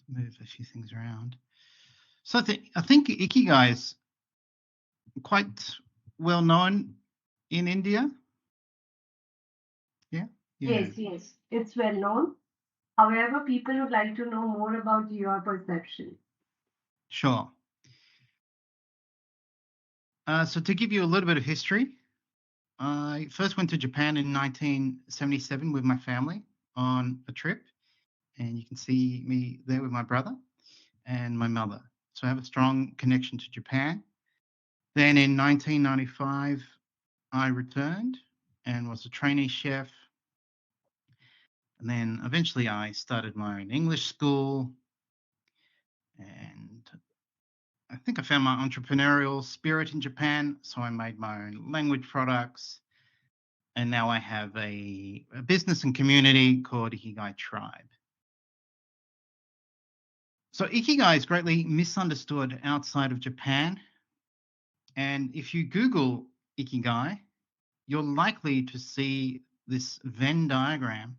move a few things around. So I think Ikigai is quite well known in India. Yeah. Yes, yes, it's well known. However, people would like to know more about your perception. Sure. So to give you a little bit of history, I first went to Japan in 1977 with my family on a trip, and you can see me there with my brother and my mother. So I have a strong connection to Japan. Then in 1995, I returned and was a trainee chef. And then eventually I started my own English school, and I think I found my entrepreneurial spirit in Japan. So I made my own language products. And now I have a business and community called Ikigai Tribe. So Ikigai is greatly misunderstood outside of Japan. And if you Google Ikigai, you're likely to see this Venn diagram.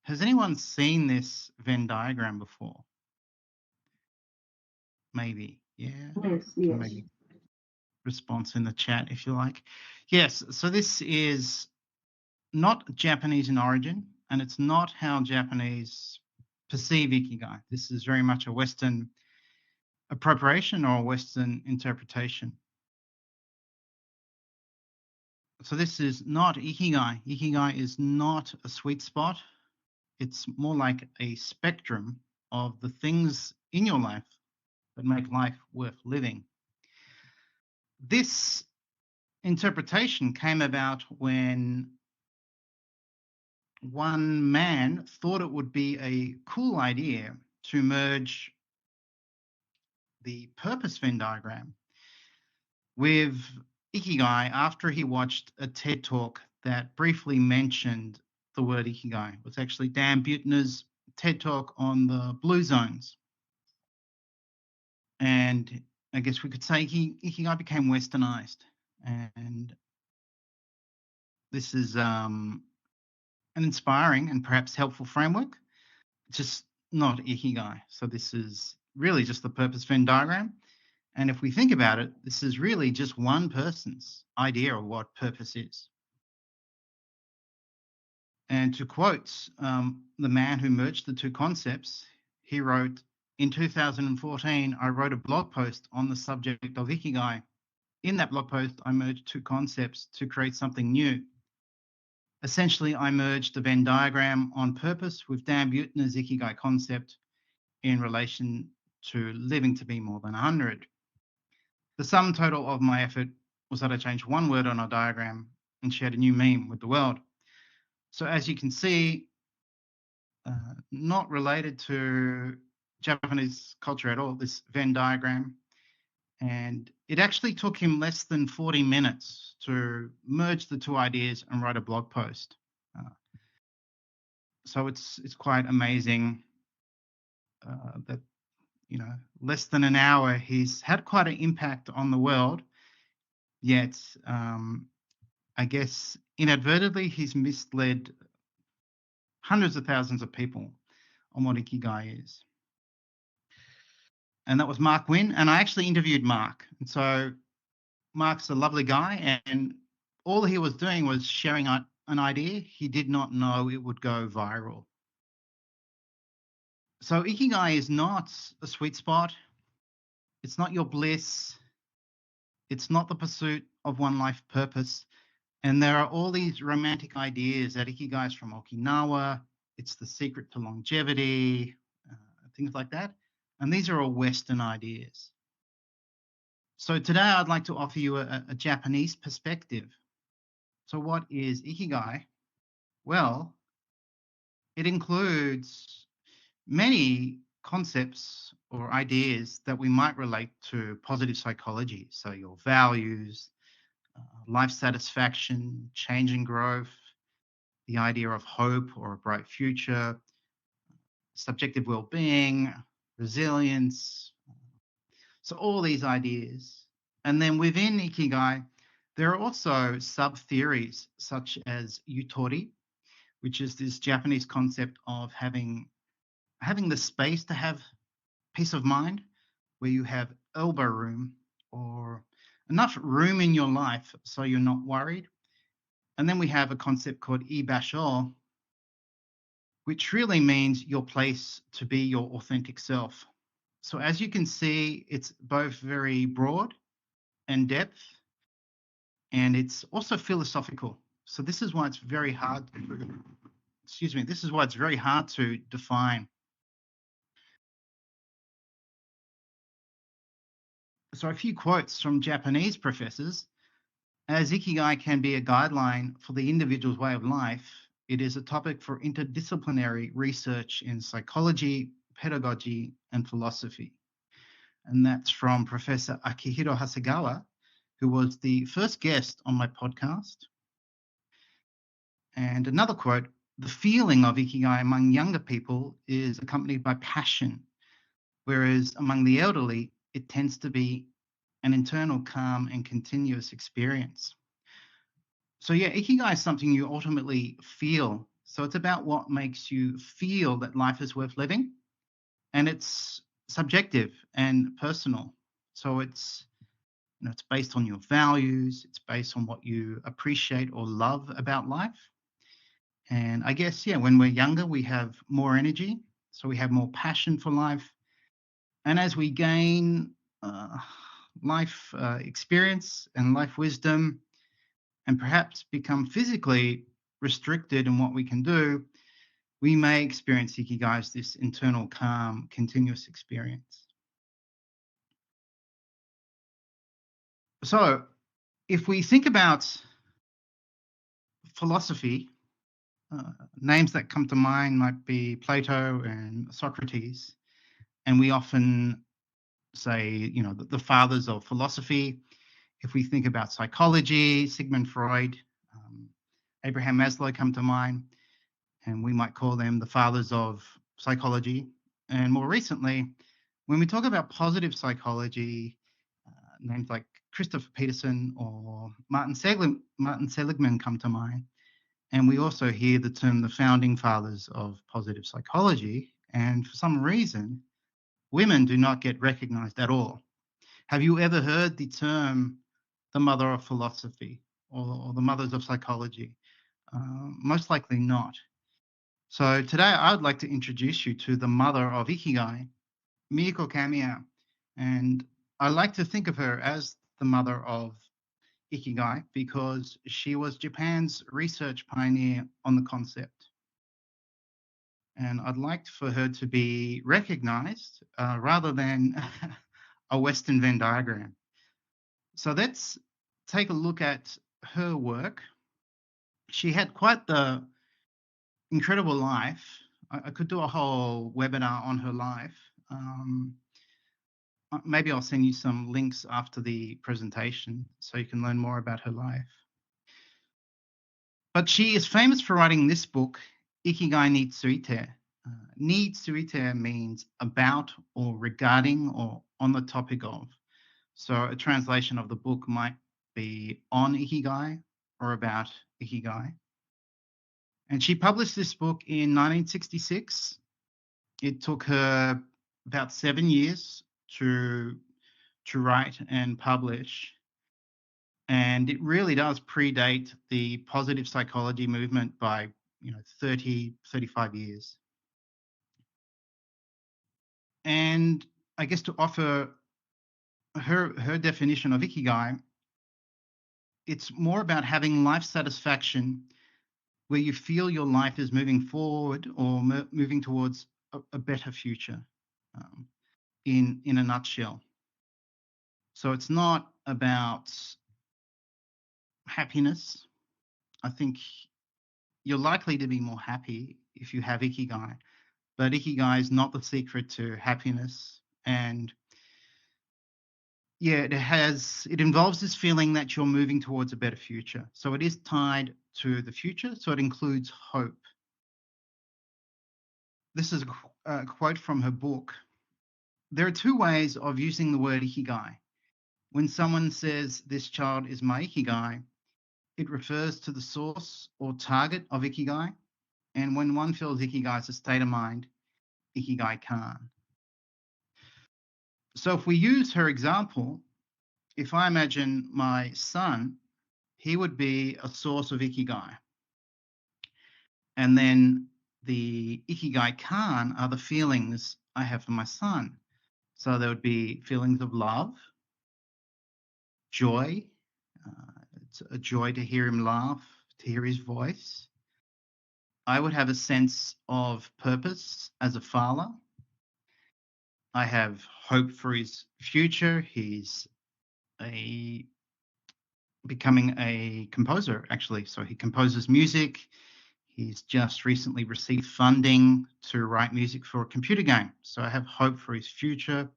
Has anyone seen this Venn diagram before? Maybe, yeah. Yes, Can yes. maybe response in the chat if you like. Yes, so this is not Japanese in origin, and it's not how Japanese perceive Ikigai. This is very much a Western appropriation or a Western interpretation. So this is not Ikigai. Ikigai is not a sweet spot. It's more like a spectrum of the things in your life that make life worth living. This interpretation came about when one man thought it would be a cool idea to merge the purpose Venn diagram with Ikigai after he watched a TED talk that briefly mentioned the word Ikigai. It was actually Dan Buettner's TED talk on the blue zones. And I guess we could say Ikigai became westernized. And this is an inspiring and perhaps helpful framework, just not Ikigai. So this is really just the purpose Venn diagram. And if we think about it, this is really just one person's idea of what purpose is. And to quote the man who merged the two concepts, he wrote, "In 2014, I wrote a blog post on the subject of Ikigai. In that blog post, I merged two concepts to create something new. Essentially, I merged the Venn diagram on purpose with Dan Buettner's Ikigai concept in relation to living to be more than 100. The sum total of my effort was that I changed one word on a diagram and shared a new meme with the world." So as you can see, not related to Japanese culture at all, this Venn diagram. And it actually took him less than 40 minutes to merge the two ideas and write a blog post. So it's quite amazing that, less than an hour, he's had quite an impact on the world, yet I guess inadvertently he's misled hundreds of thousands of people on what Ikigai is. And that was Mark Wynn. And I actually interviewed Mark. And so Mark's a lovely guy, and all he was doing was sharing an idea. He did not know it would go viral. So Ikigai is not a sweet spot. It's not your bliss. It's not the pursuit of one life purpose. And there are all these romantic ideas that Ikigai is from Okinawa. It's the secret to longevity, things like that. And these are all Western ideas. So today I'd like to offer you a Japanese perspective. So what is Ikigai? Well, it includes many concepts or ideas that we might relate to positive psychology. So your values, life satisfaction, change and growth, the idea of hope or a bright future, subjective well-being, resilience. So all these ideas. And then within Ikigai, there are also sub-theories such as yutori, which is this Japanese concept of having having the space to have peace of mind, where you have elbow room or enough room in your life so you're not worried. And then we have a concept called Ibasho, which really means your place to be your authentic self. So as you can see, it's both very broad and depth, and it's also philosophical. So this is why it's very hard this is why it's very hard to define. So a few quotes from Japanese professors. As Ikigai can be a guideline for the individual's way of life, it is a topic for interdisciplinary research in psychology, pedagogy, and philosophy. And that's from Professor Akihiro Hasegawa, who was the first guest on my podcast. And another quote, the feeling of Ikigai among younger people is accompanied by passion, whereas among the elderly, it tends to be an internal calm and continuous experience. So yeah, Ikigai is something you ultimately feel. So it's about what makes you feel that life is worth living, and it's subjective and personal. So it's it's based on your values, it's based on what you appreciate or love about life. And I guess, yeah, when we're younger, we have more energy, so we have more passion for life. And as we gain life experience and life wisdom, and perhaps become physically restricted in what we can do, we may experience Ikigai as this internal calm, continuous experience. So if we think about philosophy, names that come to mind might be Plato and Socrates. And we often say, the fathers of philosophy. If we think about psychology, Sigmund Freud, Abraham Maslow come to mind, and we might call them the fathers of psychology. And more recently, when we talk about positive psychology, names like Christopher Peterson or Martin Seligman come to mind. And we also hear the term the founding fathers of positive psychology. And for some reason, women do not get recognized at all. Have you ever heard the term the mother of philosophy or the mothers of psychology? Most likely not. So today I would like to introduce you to the mother of Ikigai, Mieko Kamiya. And I like to think of her as the mother of Ikigai because she was Japan's research pioneer on the concept. And I'd like for her to be recognized rather than a Western Venn diagram. So let's take a look at her work. She had quite the incredible life. I could do a whole webinar on her life. Maybe I'll send you some links after the presentation so you can learn more about her life. But she is famous for writing this book, Ikigai ni tsuite. Ni tsuite means about or regarding or on the topic of. So a translation of the book might be on Ikigai or about Ikigai. And she published this book in 1966. It took her about 7 years to write and publish. And it really does predate the positive psychology movement by 30, 35 years. And I guess to offer her definition of Ikigai, it's more about having life satisfaction where you feel your life is moving forward or moving towards a better future, in a nutshell. So it's not about happiness. I think you're likely to be more happy if you have Ikigai, but Ikigai is not the secret to happiness. And yeah, it involves this feeling that you're moving towards a better future. So it is tied to the future. So it includes hope. This is a quote from her book. There are two ways of using the word Ikigai. When someone says this child is my Ikigai, it refers to the source or target of Ikigai. And when one feels Ikigai is a state of mind, Ikigai can. So if we use her example, if I imagine my son, he would be a source of Ikigai. And then the Ikigai can are the feelings I have for my son. So there would be feelings of love, joy. It's a joy to hear him laugh, to hear his voice. I would have a sense of purpose as a father. I have hope for his future. He's becoming a composer, actually. So he composes music. He's just recently received funding to write music for a computer game. So I have hope for his future.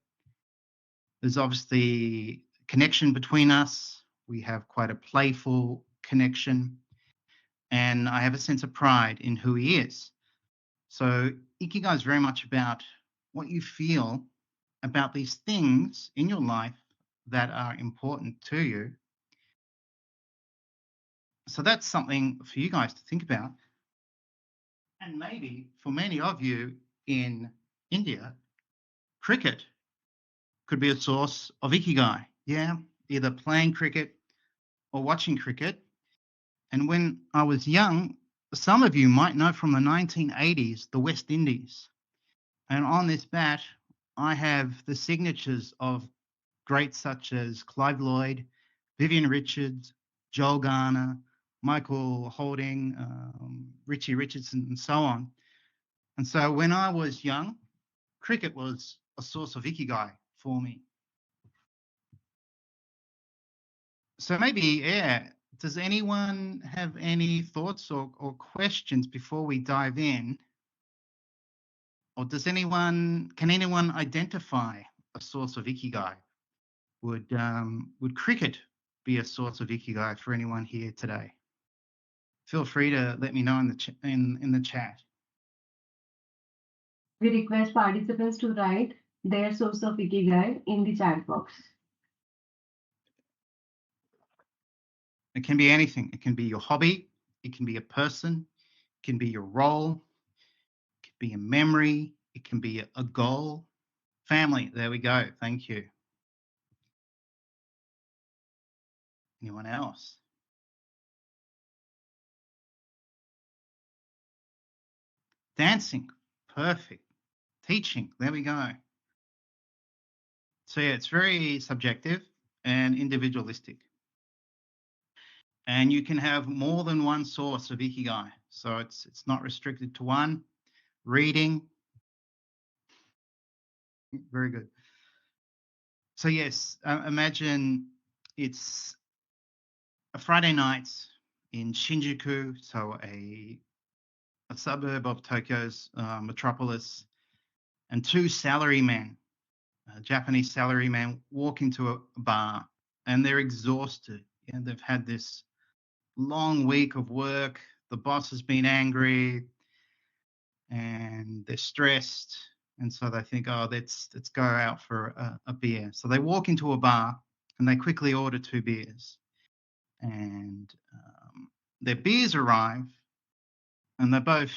There's obviously a connection between us. We have quite a playful connection. And I have a sense of pride in who he is. So Ikigai is very much about what you feel about these things in your life that are important to you. So that's something for you guys to think about. And maybe for many of you in India, cricket could be a source of Ikigai. Yeah, either playing cricket or watching cricket. And when I was young, some of you might know from the 1980s, the West Indies. And on this bat, I have the signatures of greats such as Clive Lloyd, Vivian Richards, Joel Garner, Michael Holding, Richie Richardson, and so on. And so when I was young, cricket was a source of Ikigai for me. So maybe, yeah, does anyone have any thoughts or questions before we dive in? Or can anyone identify a source of Ikigai? Would cricket be a source of Ikigai for anyone here today? Feel free to let me know in the chat. We request participants to write their source of Ikigai in the chat box. It can be anything. It can be your hobby. It can be a person. It can be your role. It can be a memory. It can be a goal. Family. There we go. Thank you. Anyone else? Dancing. Perfect. Teaching. There we go. So yeah, it's very subjective and individualistic. And you can have more than one source of Ikigai. So it's not restricted to one. Reading. Very good. So yes, imagine it's a Friday night in Shinjuku, so a suburb of Tokyo's metropolis, and two salarymen, Japanese salarymen, walk into a bar, and they're exhausted. Yeah, they've had this long week of work. The boss has been angry, and they're stressed, and so they think, oh, let's go out for a beer. So they walk into a bar, and they quickly order 2 beers, and their beers arrive, and they both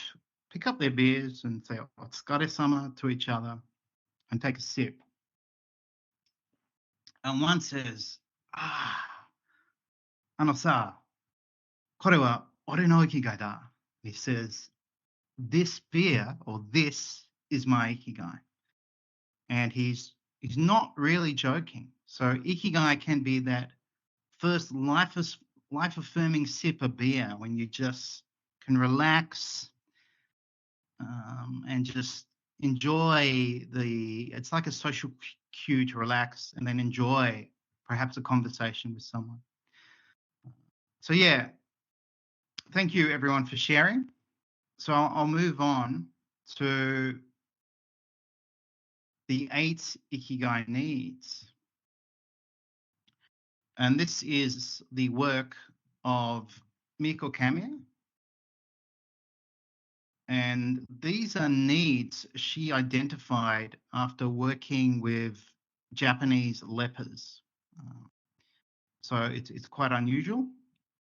pick up their beers and say "Otsukare-sama" to each other and take a sip. And one says, "Ano-sa, kore wa ore no ikigai da." He says, "This beer or this is my ikigai." And he's not really joking. So ikigai can be that first life-affirming sip of beer when you just can relax and just enjoy it's like a social cue to relax and then enjoy perhaps a conversation with someone. So yeah, thank you everyone for sharing. So I'll move on to the 8 Ikigai needs. And this is the work of Miko Kamiya. And these are needs she identified after working with Japanese lepers. So it's quite unusual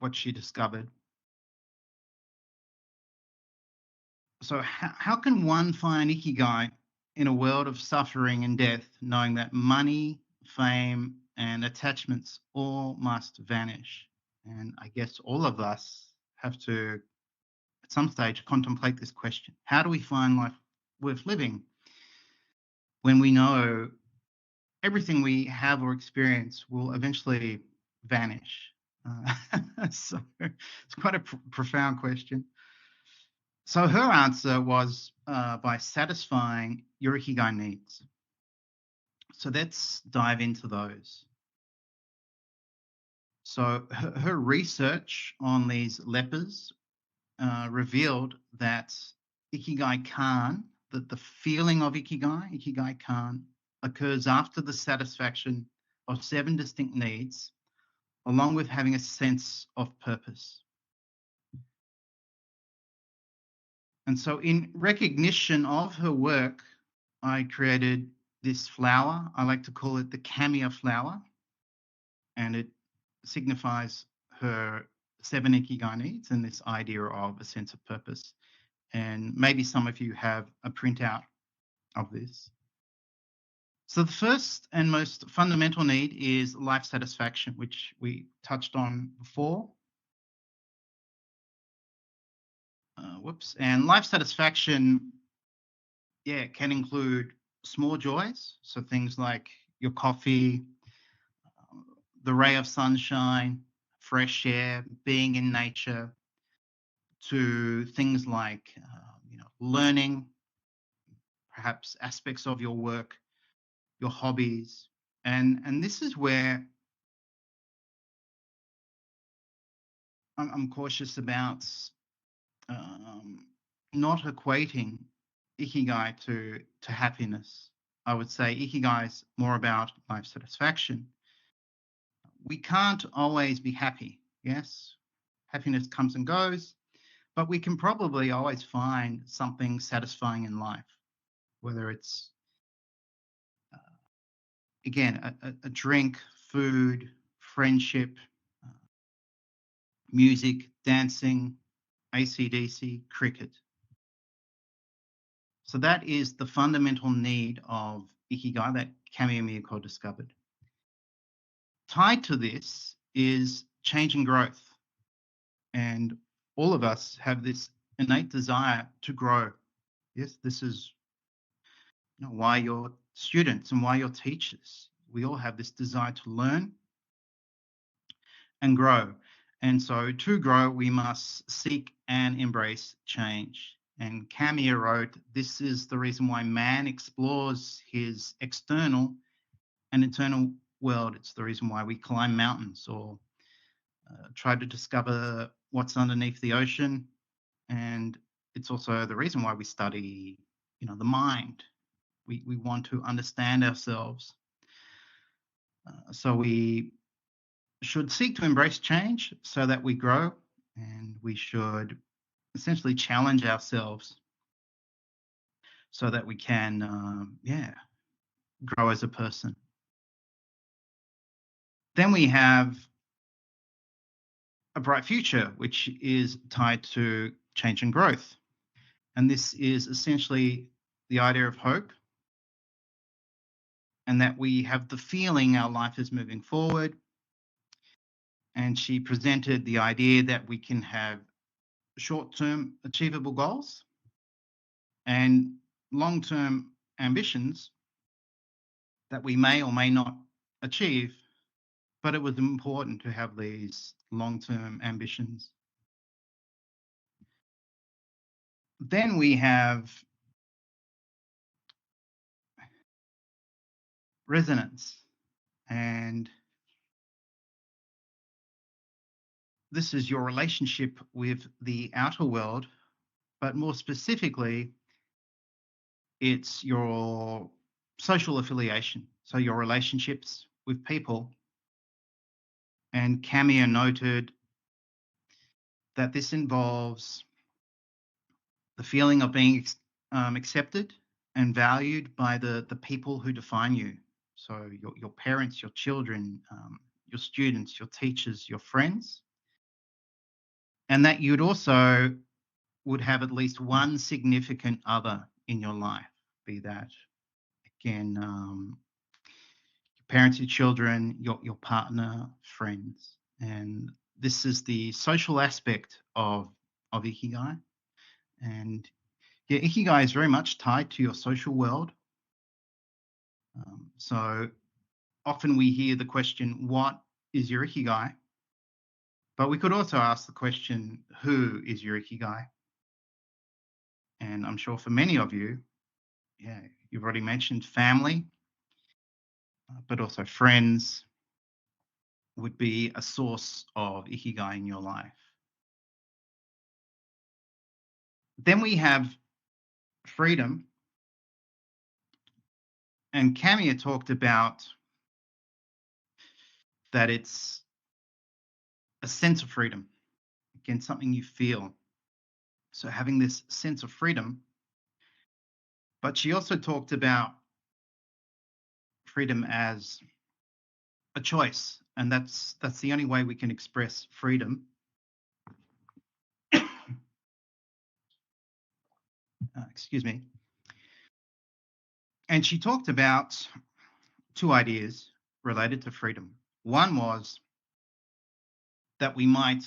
what she discovered. So how can one find Ikigai in a world of suffering and death, knowing that money, fame, and attachments all must vanish. And I guess all of us have to, at some stage, contemplate this question. How do we find life worth living when we know everything we have or experience will eventually vanish? So it's quite a profound question. So her answer was by satisfying your Ikigai needs. So let's dive into those. So her research on these lepers revealed that Ikigai Kan, that the feeling of Ikigai Kan, occurs after the satisfaction of 7 distinct needs, along with having a sense of purpose. And so in recognition of her work, I created this flower. I like to call it the Kamiya flower, and it signifies her 7 Ikigai needs and this idea of a sense of purpose. And maybe some of you have a printout of this. So the first and most fundamental need is life satisfaction, which we touched on before. And life satisfaction, can include small joys. So things like your coffee, the ray of sunshine, fresh air, being in nature, to things like learning, perhaps aspects of your work, your hobbies, and this is where I'm cautious about not equating Ikigai to happiness. I would say Ikigai is more about life satisfaction. We can't always be happy, yes? Happiness comes and goes, but we can probably always find something satisfying in life, whether it's, again, a drink, food, friendship, music, dancing, AC/DC, cricket. So that is the fundamental need of Ikigai that Kamiya Miyako discovered. Tied to this is change and growth. And all of us have this innate desire to grow. Yes, this is why you're students and why you're teachers. We all have this desire to learn and grow. And so to grow, we must seek and embrace change. And Kamiya wrote, this is the reason why man explores his external and internal world. It's the reason why we climb mountains or try to discover what's underneath the ocean. And it's also the reason why we study, the mind. We want to understand ourselves. So we should seek to embrace change so that we grow, and we should essentially challenge ourselves so that we can, grow as a person. Then we have a bright future, which is tied to change and growth. And this is essentially the idea of hope, and that we have the feeling our life is moving forward. And she presented the idea that we can have short-term achievable goals and long-term ambitions that we may or may not achieve, but it was important to have these long-term ambitions. Then we have resonance, and this is your relationship with the outer world, but more specifically, it's your social affiliation, so your relationships with people. And Kamiya noted that this involves the feeling of being accepted and valued by the people who define you. So your parents, your children, your students, your teachers, your friends. And that you'd also would have at least one significant other in your life. be that, again, your parents, your children, your partner, friends. And this is the social aspect of Ikigai. And yeah, Ikigai is very much tied to your social world. So often we hear the question, what is your Ikigai? But we could also ask the question, who is your Ikigai? And I'm sure for many of you, yeah, you've already mentioned family, but also friends would be a source of Ikigai in your life. Then we have freedom. And Camia talked about that it's a sense of freedom, again, something you feel. So having this sense of freedom. But she also talked about freedom as a choice, and that's the only way we can express freedom. Excuse me. And she talked about two ideas related to freedom. One was that we might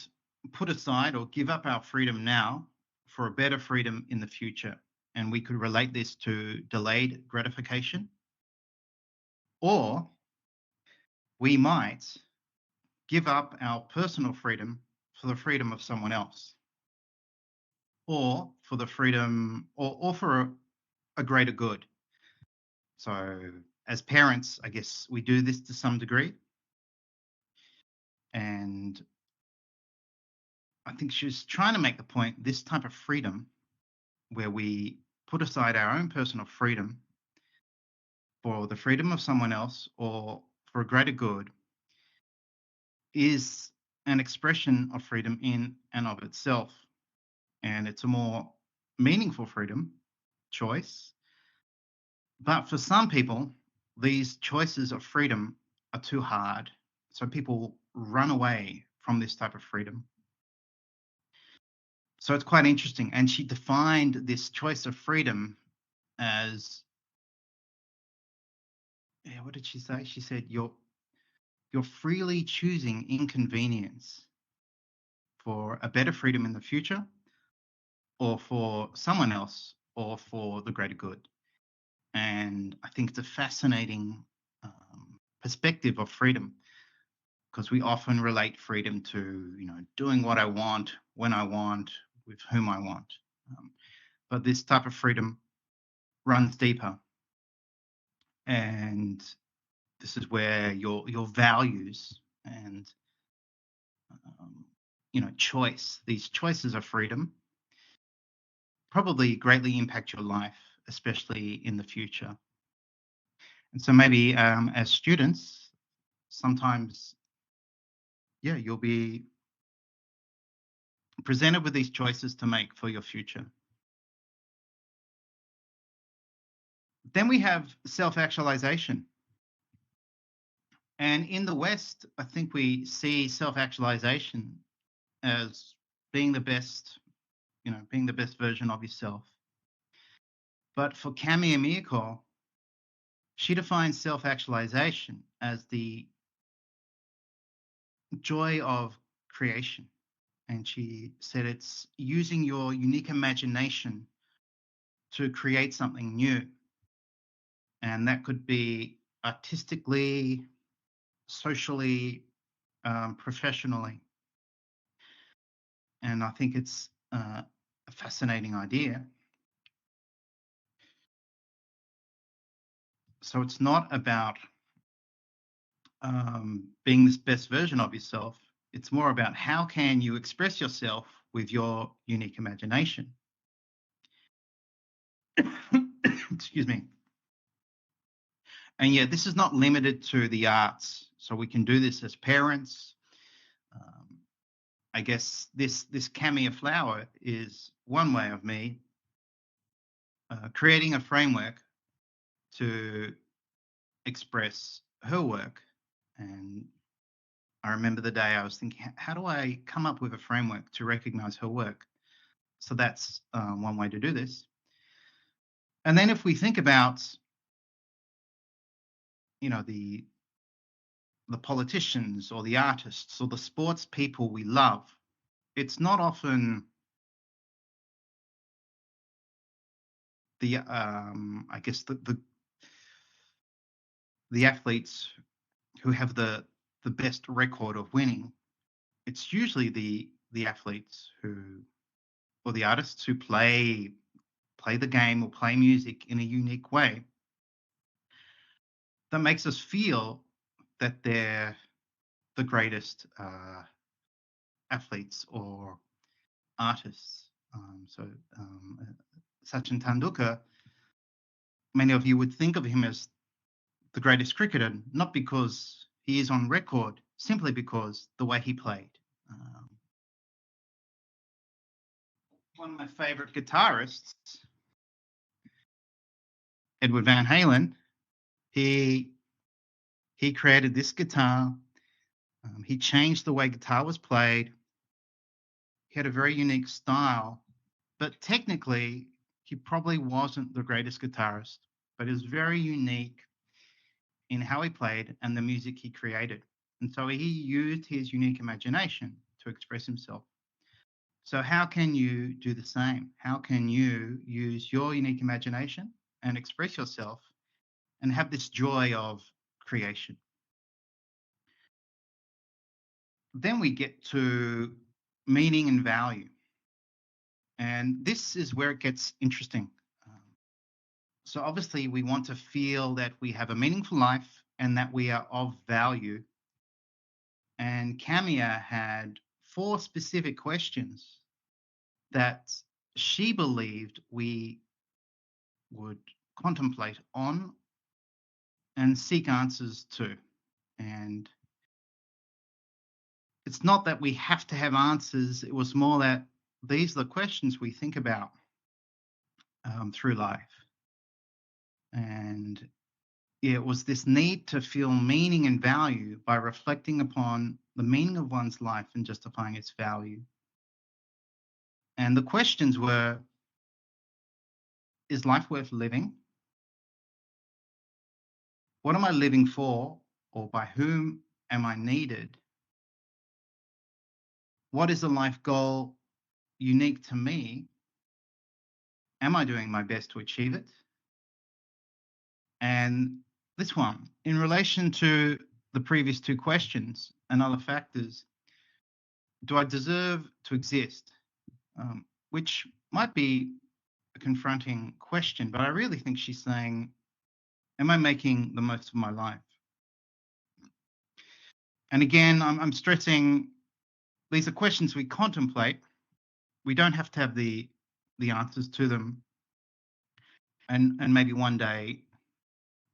put aside or give up our freedom now for a better freedom in the future. And we could relate this to delayed gratification. Or we might give up our personal freedom for the freedom of someone else, or for the freedom, or for a greater good. So as parents, I guess we do this to some degree. And I think she's trying to make the point, this type of freedom where we put aside our own personal freedom for the freedom of someone else or for a greater good is an expression of freedom in and of itself. And it's a more meaningful freedom choice. But for some people, these choices of freedom are too hard. So people run away from this type of freedom. So it's quite interesting. And she defined this choice of freedom as, yeah, what did she say? She said, you're freely choosing inconvenience for a better freedom in the future, or for someone else, or for the greater good. And I think it's a fascinating perspective of freedom, because we often relate freedom to, doing what I want, when I want, with whom I want. But this type of freedom runs deeper. And this is where your values and choice, these choices of freedom, probably greatly impact your life, especially in the future. And so maybe as students, sometimes, yeah, you'll be presented with these choices to make for your future. Then we have self-actualization. And in the West, I think we see self-actualization as being the best, being the best version of yourself. But for Kami Miyako, she defines self-actualization as the joy of creation. And she said it's using your unique imagination to create something new. And that could be artistically, socially, professionally. And I think it's a fascinating idea. So it's not about being this best version of yourself. It's more about how can you express yourself with your unique imagination. Excuse me. And yeah, this is not limited to the arts. So we can do this as parents. I guess this Camia flower is one way of me creating a framework to express her work. And I remember the day I was thinking, how do I come up with a framework to recognize her work? So that's one way to do this. And then if we think about, the politicians or the artists or the sports people we love, it's not often the I guess the athletes who have the best record of winning. It's usually the athletes or the artists who play the game or play music in a unique way that makes us feel that they're the greatest athletes or artists. Sachin Tendulkar, many of you would think of him as the greatest cricketer, not because he is on record, simply because the way he played. One of my favorite guitarists, Edward Van Halen, he created this guitar. He changed the way guitar was played. He had a very unique style, but technically, he probably wasn't the greatest guitarist, but he was very unique in how he played and the music he created. And so he used his unique imagination to express himself. So how can you do the same? How can you use your unique imagination and express yourself and have this joy of creation? Then we get to meaning and value. And this is where it gets interesting. So obviously we want to feel that we have a meaningful life and that we are of value. And Kamiya had 4 specific questions that she believed we would contemplate on and seek answers to. And it's not that we have to have answers, it was more that these are the questions we think about through life. And it was this need to feel meaning and value by reflecting upon the meaning of one's life and justifying its value. And the questions were, is life worth living? What am I living for, or by whom am I needed? What is a life goal unique to me? Am I doing my best to achieve it? And this one, in relation to the previous 2 questions and other factors, do I deserve to exist? Which might be a confronting question, but I really think she's saying, am I making the most of my life? And again, I'm stressing these are questions we contemplate. We don't have to have the answers to them. And maybe one day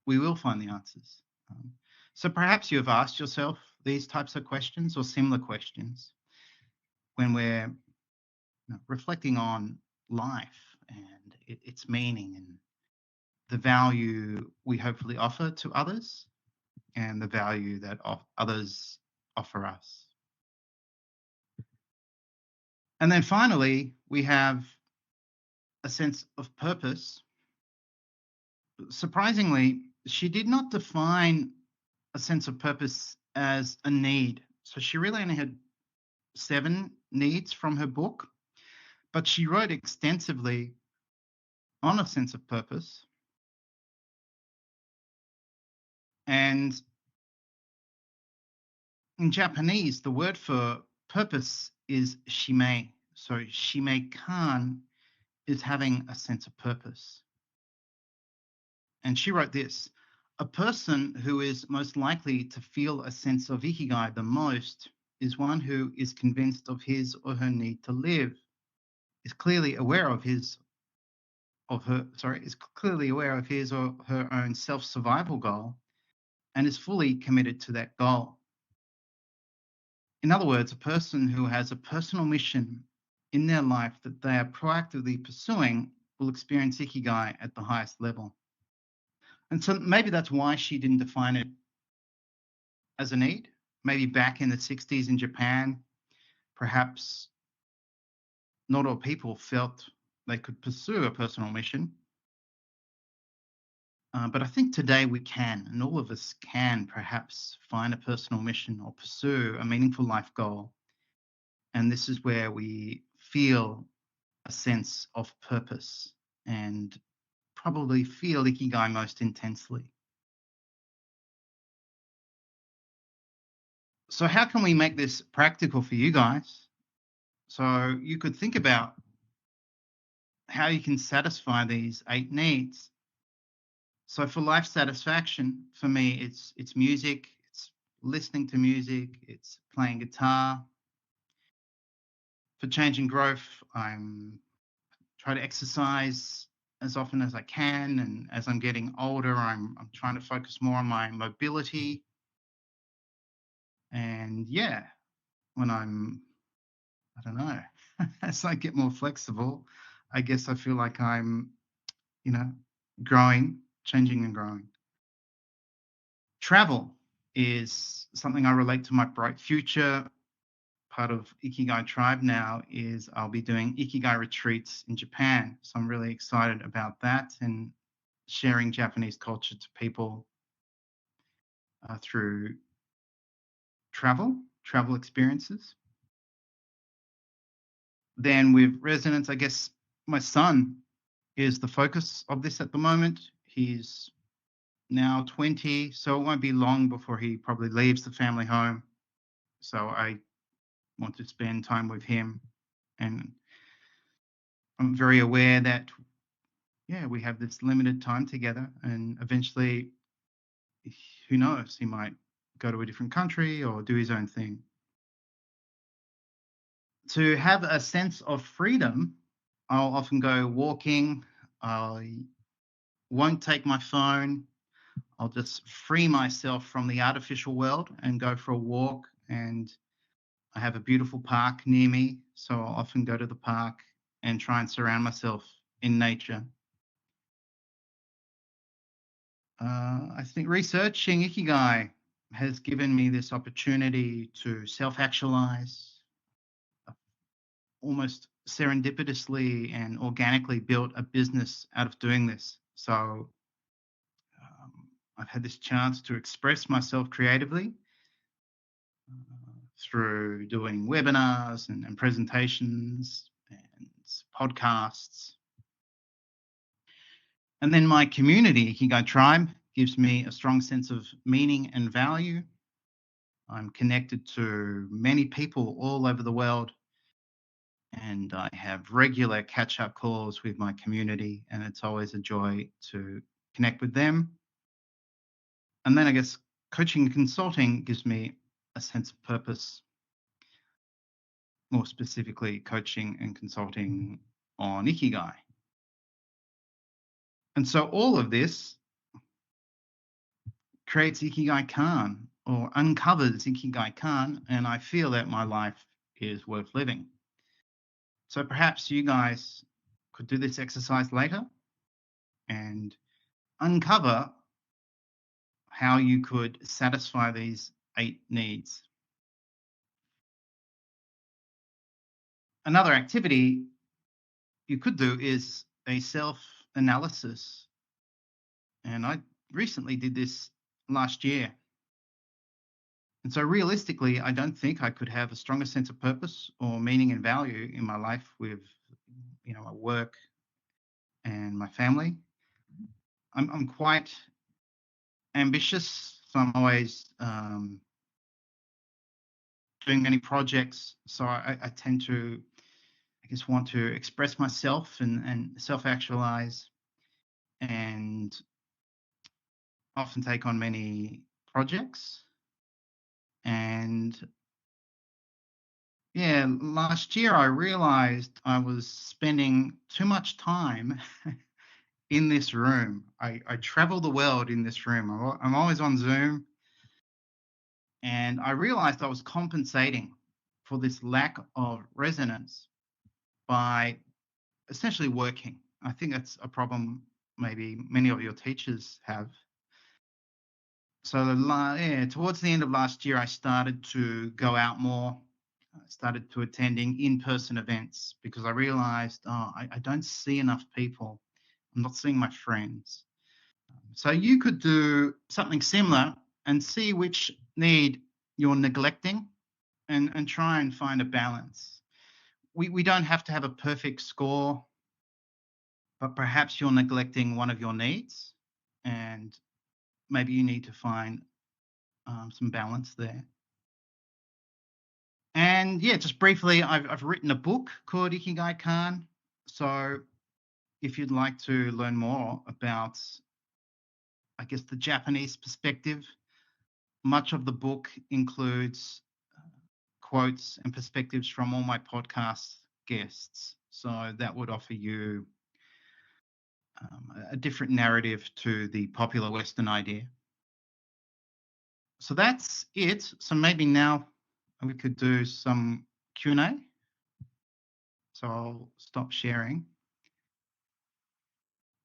we will find the answers. So perhaps you have asked yourself these types of questions or similar questions when we're reflecting on life and its meaning and the value we hopefully offer to others and the value that others offer us. And then finally, we have a sense of purpose. Surprisingly, she did not define a sense of purpose as a need. So she really only had 7 needs from her book, but she wrote extensively on a sense of purpose. And in Japanese, the word for purpose is shimei. So shimei kan is having a sense of purpose. And she wrote this: a person who is most likely to feel a sense of Ikigai the most is one who is convinced of his or her need to live, is clearly aware of his or her own self-survival goal, and is fully committed to that goal. In other words, a person who has a personal mission in their life that they are proactively pursuing will experience Ikigai at the highest level. And so maybe that's why she didn't define it as a need. Maybe back in the 60s in Japan, perhaps not all people felt they could pursue a personal mission. But I think today we can, and all of us can perhaps find a personal mission or pursue a meaningful life goal. And this is where we feel a sense of purpose and probably feel Ikigai most intensely. So, how can we make this practical for you guys? So, you could think about how you can satisfy these 8 needs. So, for life satisfaction, for me, it's music, it's listening to music, it's playing guitar. For change and growth, I'm try to exercise as often as I can, and as I'm getting older, I'm trying to focus more on my mobility. And yeah, when I don't know, as I get more flexible, I guess I feel like I'm, you know, growing, changing and growing. Travel is something I relate to my bright future. Part of Ikigai Tribe now is I'll be doing Ikigai retreats in Japan. So I'm really excited about that and sharing Japanese culture to people through travel experiences. Then with resonance, I guess my son is the focus of this at the moment. He's now 20, so it won't be long before he probably leaves the family home. So I want to spend time with him, and I'm very aware that yeah, we have this limited time together, and eventually, who knows, he might go to a different country or do his own thing. To have a sense of freedom, I'll often go walking. I won't take my phone. I'll just free myself from the artificial world and go for a walk. And I have a beautiful park near me, so I'll often go to the park and try and surround myself in nature. I think researching Ikigai has given me this opportunity to self actualize, almost serendipitously and organically built a business out of doing this. So I've had this chance to express myself creatively through doing webinars and presentations and podcasts. And then my community, Ikigai Tribe, gives me a strong sense of meaning and value. I'm connected to many people all over the world, and I have regular catch up calls with my community, and it's always a joy to connect with them. And then I guess coaching and consulting gives me a sense of purpose, more specifically, coaching and consulting on Ikigai. And so all of this creates Ikigai Kan or uncovers Ikigai Kan, and I feel that my life is worth living. So perhaps you guys could do this exercise later and uncover how you could satisfy these 8 needs. Another activity you could do is a self-analysis. And I recently did this last year. And so realistically, I don't think I could have a stronger sense of purpose or meaning and value in my life with, my work and my family. I'm quite ambitious, so I'm always doing many projects. So I tend to, I guess, want to express myself and self-actualize, and often take on many projects. And yeah, last year I realized I was spending too much time in this room. I travel the world in this room. I'm always on Zoom. And I realized I was compensating for this lack of resonance by essentially working. I think that's a problem maybe many of your teachers have. So towards the end of last year, I started to go out more. I started to attending in-person events because I realized I don't see enough people. I'm not seeing my friends. So you could do something similar and see which need you're neglecting and try and find a balance. We don't have to have a perfect score, but perhaps you're neglecting one of your needs and maybe you need to find some balance there. And yeah, just briefly, I've written a book called Ikigai Khan. So if you'd like to learn more about, I guess, the Japanese perspective, much of the book includes quotes and perspectives from all my podcast guests. So that would offer you a different narrative to the popular Western idea. So that's it. So maybe now we could do some Q&A. So I'll stop sharing.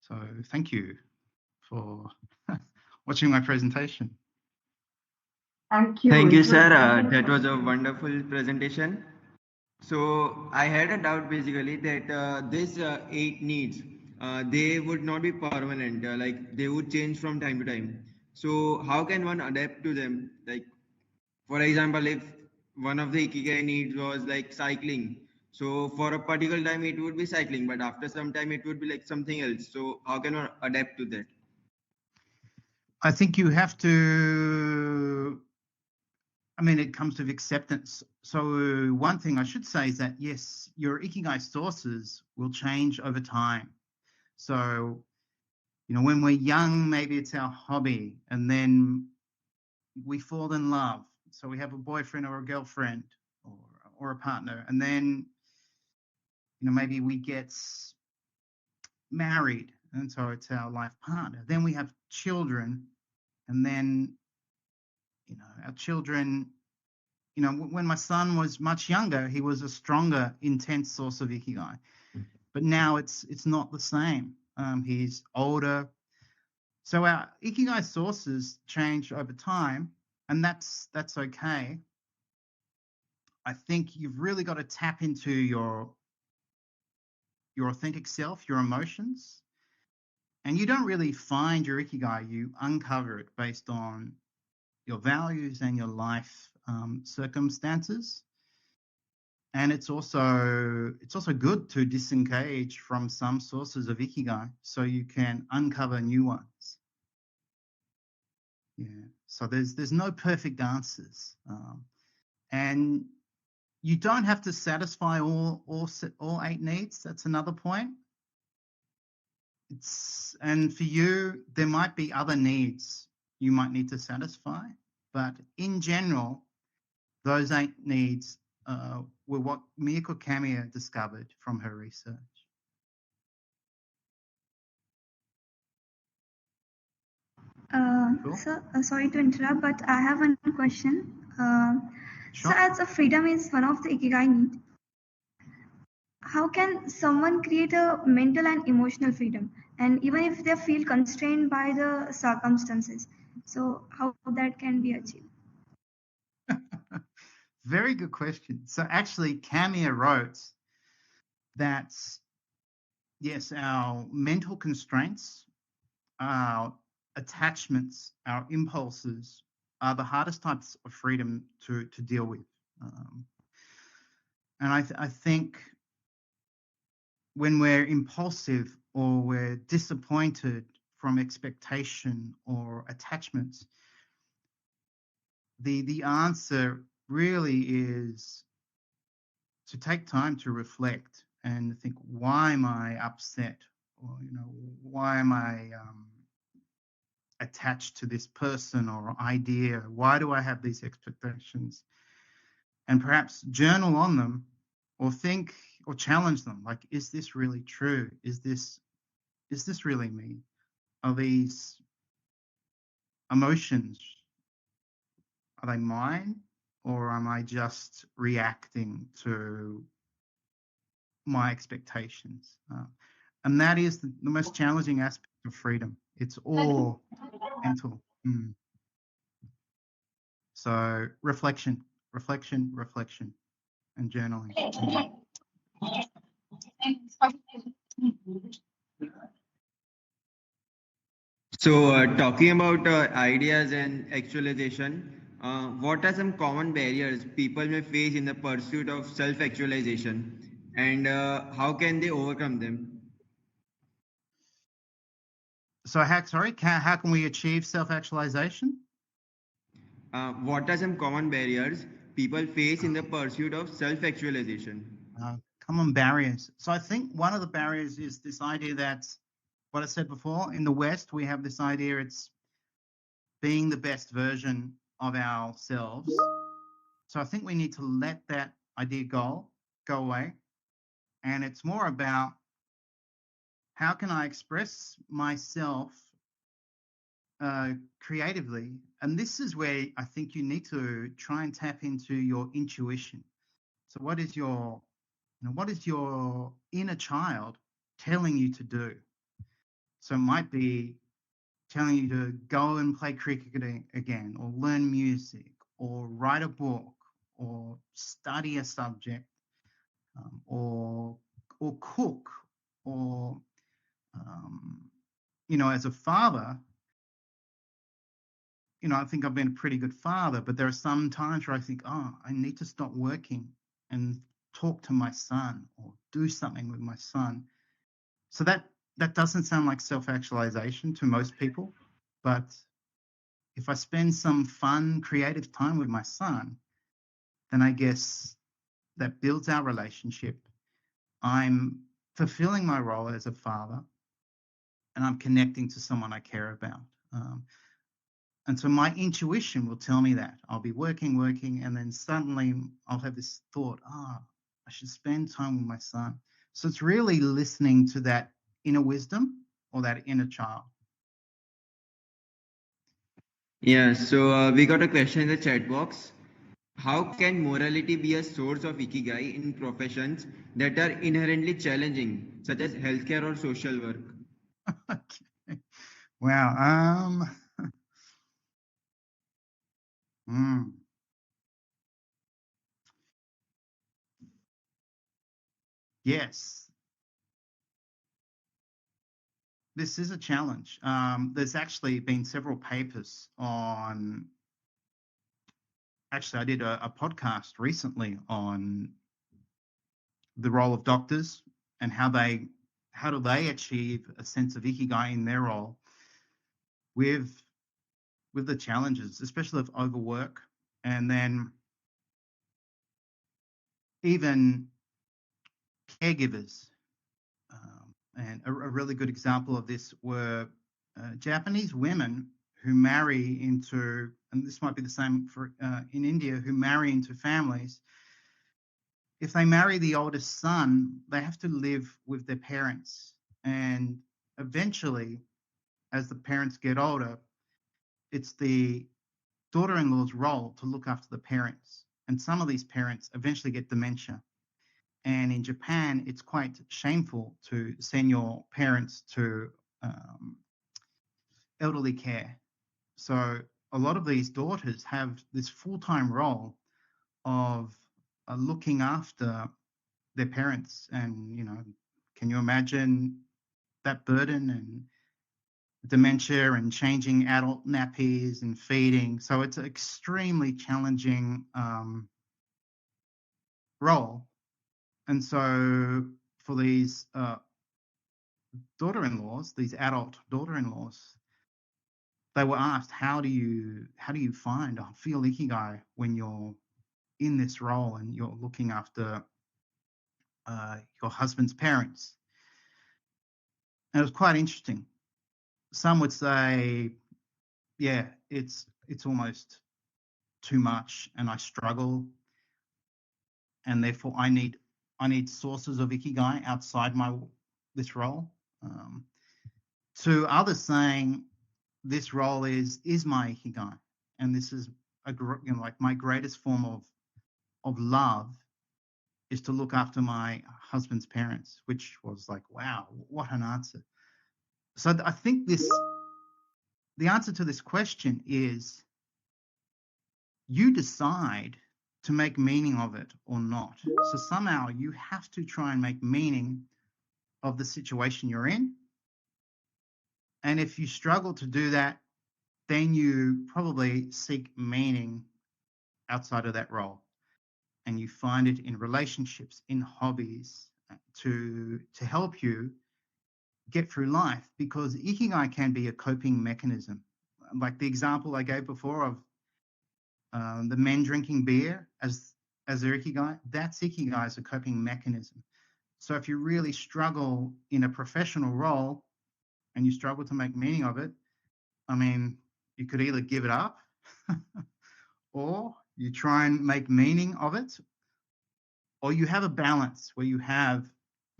So thank you for watching my presentation. Thank you. Thank you, It was sir. wonderful. That was a wonderful presentation. So I had a doubt basically that these 8 needs, they would not be permanent, like they would change from time to time. So how can one adapt to them? Like, for example, if one of the Ikigai needs was like cycling, so for a particular time it would be cycling, but after some time it would be like something else. So how can one adapt to that? I think you have to, I mean, it comes with acceptance. So one thing I should say is that, yes, your Ikigai sources will change over time. So, you know, when we're young, maybe it's our hobby, and then we fall in love. So we have a boyfriend or a girlfriend or a partner, and then, you know, maybe we get married, and so it's our life partner. Then we have children, and then, you know, our children, you know, when my son was much younger, he was a stronger, intense source of Ikigai. But now it's not the same. He's older. So our Ikigai sources change over time, and that's okay. I think you've really got to tap into your authentic self, your emotions. And you don't really find your Ikigai, you uncover it based on your values and your life circumstances. And it's also good to disengage from some sources of Ikigai so you can uncover new ones. Yeah. So there's no perfect answers, and you don't have to satisfy all 8 needs. That's another point. And for you, there might be other needs you might need to satisfy, but in general, those 8 needs were what Miyako Kamiya discovered from her research. Cool. So, sorry to interrupt, but I have one question. Sure. So, as a freedom is one of the Ikigai needs, how can someone create a mental and emotional freedom? And even if they feel constrained by the circumstances, so how that can be achieved? Very good question. So actually, Kamiya wrote that, yes, our mental constraints, our attachments, our impulses are the hardest types of freedom to deal with. And I think when we're impulsive or we're disappointed from expectation or attachments, the answer really is to take time to reflect and think, why am I upset? Or, you know, why am I attached to this person or idea? Why do I have these expectations? And perhaps journal on them or think or challenge them. Like, is this really true? Is this really me? Are these emotions, are they mine? Or am I just reacting to my expectations? And that is the most challenging aspect of freedom. It's all mental. So reflection, and journaling. So, talking about ideas and actualization, what are some common barriers people may face in the pursuit of self actualization, and how can they overcome them? So, how can we achieve self-actualization? What are some common barriers people face in the pursuit of self actualization? Common barriers. So, I think one of the barriers is this idea that what I said before. In the West, we have this idea it's being the best version of ourselves. So, I think we need to let that idea go away, and it's more about how can I express myself creatively. And this is where I think you need to try and tap into your intuition. So what is your inner child telling you to do? So it might be telling you to go and play cricket again, or learn music, or write a book, or study a subject, or cook, or as a father, I think I've been a pretty good father, but there are some times where I think, oh, I need to stop working and talk to my son or do something with my son. So that doesn't sound like self-actualization to most people, but if I spend some fun, creative time with my son, then I guess that builds our relationship. I'm fulfilling my role as a father, and I'm connecting to someone I care about. And so my intuition will tell me that. I'll be working, and then suddenly I'll have this thought, I should spend time with my son. So it's really listening to that inner wisdom or that inner child. Yeah, so we got a question in the chat box. How can morality be a source of ikigai in professions that are inherently challenging, such as healthcare or social work? Okay. Wow. Yes, this is a challenge. There's actually been several papers on. Actually, I did a podcast recently on the role of doctors and how do they achieve a sense of ikigai in their role with the challenges, especially of overwork, and then even caregivers. And a really good example of this were Japanese women who marry into, and this might be the same for in India, who marry into families. If they marry the oldest son, they have to live with their parents. And eventually, as the parents get older, it's the daughter-in-law's role to look after the parents. And some of these parents eventually get dementia. And in Japan, it's quite shameful to send your parents to elderly care. So a lot of these daughters have this full-time role of looking after their parents. And, can you imagine that burden and dementia and changing adult nappies and feeding? So it's an extremely challenging role. And so for these daughter-in-laws, these adult daughter-in-laws, they were asked, how do you feel ikigai when you're in this role and you're looking after your husband's parents? And it was quite interesting. Some would say, yeah, it's almost too much and I struggle, and therefore I need sources of ikigai outside this role. To others saying this role is my ikigai, and this is like my greatest form of love is to look after my husband's parents, which was like, wow, what an answer. So I think the answer to this question is you decide to make meaning of it or not. So somehow you have to try and make meaning of the situation you're in. And if you struggle to do that, then you probably seek meaning outside of that role. And you find it in relationships, in hobbies, to help you get through life, because Ikigai can be a coping mechanism. Like the example I gave before of the men drinking beer as their Ikigai, that's Ikigai as a coping mechanism. So if you really struggle in a professional role and you struggle to make meaning of it, I mean, you could either give it up or you try and make meaning of it, or you have a balance where you have